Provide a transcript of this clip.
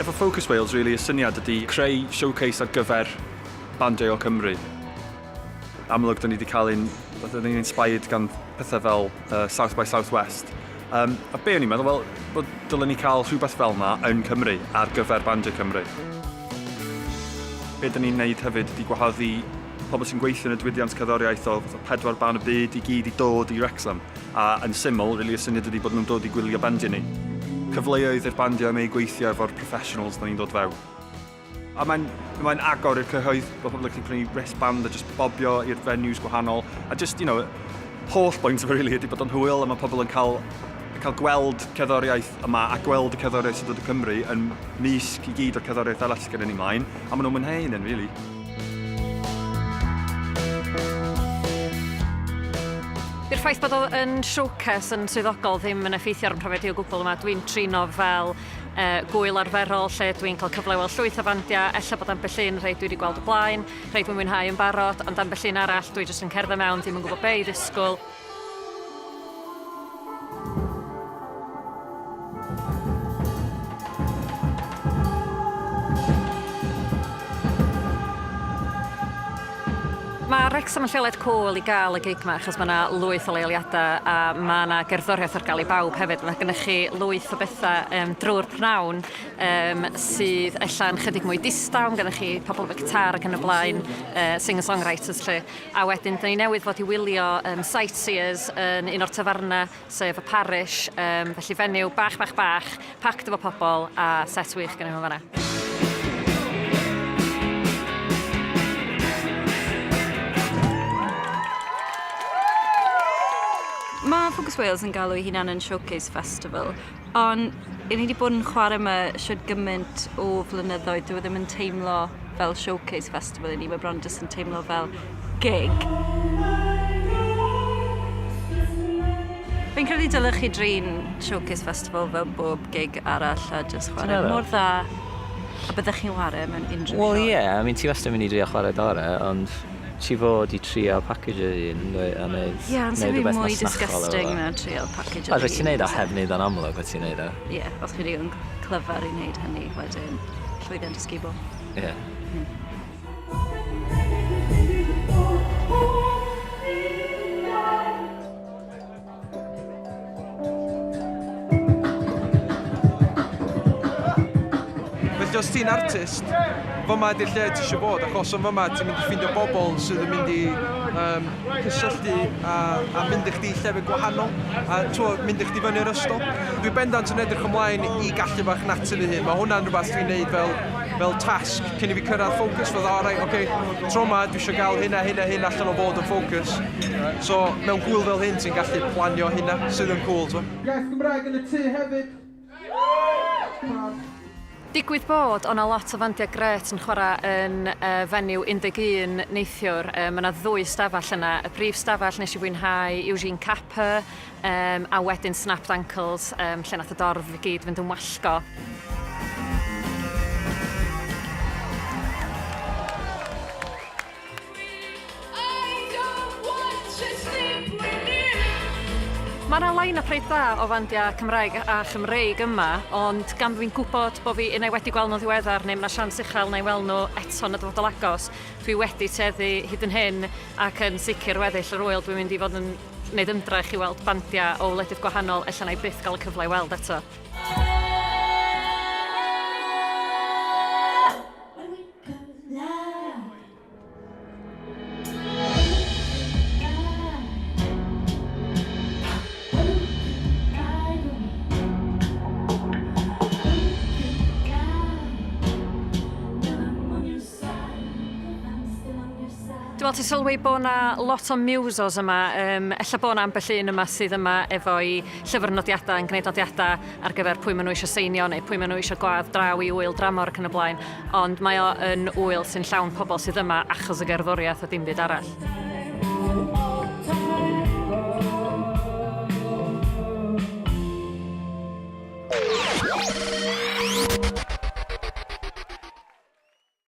Efo Focus Wales, really, y syniad ydy creu showcase ar gyfer bandiau o Cymru. Amlwg, da ni wedi cael ni'n inspired gan pethau fel South by Southwest. A be o'n i'n meddwl, wel, bod dylen ni cael rhywbeth fel yna yn Cymru ar gyfer bandiau Cymru. Be da ni'n neud hefyd ydy gwahoddi pobl sy'n gweithio yn y diwydiant cerddoriaeth o 4 ban y byd i gyd i dod i Wrecsam. A yn syml, really, y syniad ydy bod nhw'n dod i gwylio bandiau ni. Cyfleoedd i'r bandiau yma i gweithio efo'r professionals da ni'n dod fewn. A mae'n agor i'r cyhoedd, bod pobl yn gallu prynu wristband a just bobio i'r venues gwahanol. A just, you know, holl bwynt really ydy bod o'n hwyl a mae pobl yn cael gweld cerddoriaeth yma a gweld y cerddoriaeth sydd dod o Cymru yn misg i gyd o'r cerddoriaeth arall gyda ni mlaen. A maen nhw'n mwynhau hynny, really. Di'r ffaith bod o yn showcase yn swyddogol ddim yn effeithio ar profiad o gwbl yma. Dwi'n trino fel gwyl arferol lle dwi'n cael cyfle weld llwyth o fandiau. Ella bod ambell un rhai dwi wedi gweld o blaen, rhai dwi'n mwynhau yn barod, ond ambell un arall dwi jyst yn cerdded mewn, ddim yn gwybod be i ddisgwyl. Mae Wrecsam yn lleoliad cŵl i gael y gig yma achos mae yna lwyth o leoliadau a mae yna gerddoriaeth ar gael i bawb hefyd. Mae gennych chi lwyth o bethau drwy'r pnawn sydd ella'n chydig mwy distaw. Gennych chi pobl efo gitar ac yn y blaen, singer-songwriters lle. A wedyn, dyn ni newydd fod i wylio sightseers yn un o'r tafarna sef y parish. Felly fenyw bach, packed efo pobl a set wych gen i mewn fanna. Mae Focus Wales yn galw ei hunan yn Showcase Festival, ond i ni wedi bod yn chwarae yma siwr gymaint o flynyddoedd, dyw e ddim yn teimlo fel Showcase Festival i ni, mae bron jyst yn teimlo fel gig. Fi'n credu dylech chi drin Showcase Festival fel bob gig arall a jyst chwarae mor dda, a byddech chi'n chwarae mewn unrhyw Wel ie, I mean, ti wastad yn mynd i drio chwarae dore, ond ti fod i trio package un a neud Ie, ond sy'n mynd mwy disgusting na trio package un. A ti'n neud o heb neud o'n amlwg, wyt ti'n neud o? Ie, os chi wedi clyfar i wneud hynny wedyn, llwyddiant ysgubol. Ie. Felly os ti'n artist, fyma ydy'r lle ti eisiau bod, achos o'n fyma ti'n mynd i ffeindio bobl sydd yn mynd i cysylltu a mynd i chdi i llefydd gwahanol, a mynd i chdi fyny yr ystol. Dwi bendant yn edrych ymlaen i gallu bach natur i hyn. Mae hwnna'n rhywbeth dwi'n neud fel tasg cyn i fi cyrraedd Focus, fod tro yma dwi eisiau gael hynna allan o fod yn Focus. So mewn gwyl fel hyn ti'n gallu planio hynna sydd yn cool. Iaith Gymraeg yn y tŷ hefyd. Digwydd bod, o'na lot o fandiau gret yn chwarae yn fenyw 11 neithiwr. Mae yna 2 stafell yna. Y brif stafell nes i fwynhau Eugene Capper a wedyn Snapped Ankles, lle nath y dorf i gyd fynd yn wallgo. Mae yna line-up reit dda o fandiau Cymraeg a Chymreig yma, ond gan fi'n gwybod bod fi unai wedi gweld nhw'n ddiweddar neu mae 'na siawns uchel neu weld nhw eto yn y dyfodol agos, dwi wedi teddu hyd yn hyn ac yn sicr weddill yr wyl dwi'n mynd i fod yn gwneud ymdrech i weld bandiau o wledydd gwahanol ella na i byth gael y cyfle i weld eto. Wel, ti'n sylwi bod yna lot o musos yma, ella bod yna ambell un yma sydd yma efo'i llyfrnodiadau yn gwneud nodiadau ar gyfer pwy maen nhw eisiau seinio neu pwy maen nhw eisiau gwadd draw i wyl dramor ac yn y blaen, ond mae o yn wyl sy'n llawn pobl sydd yma achos y gerddoriaeth a dim byd arall.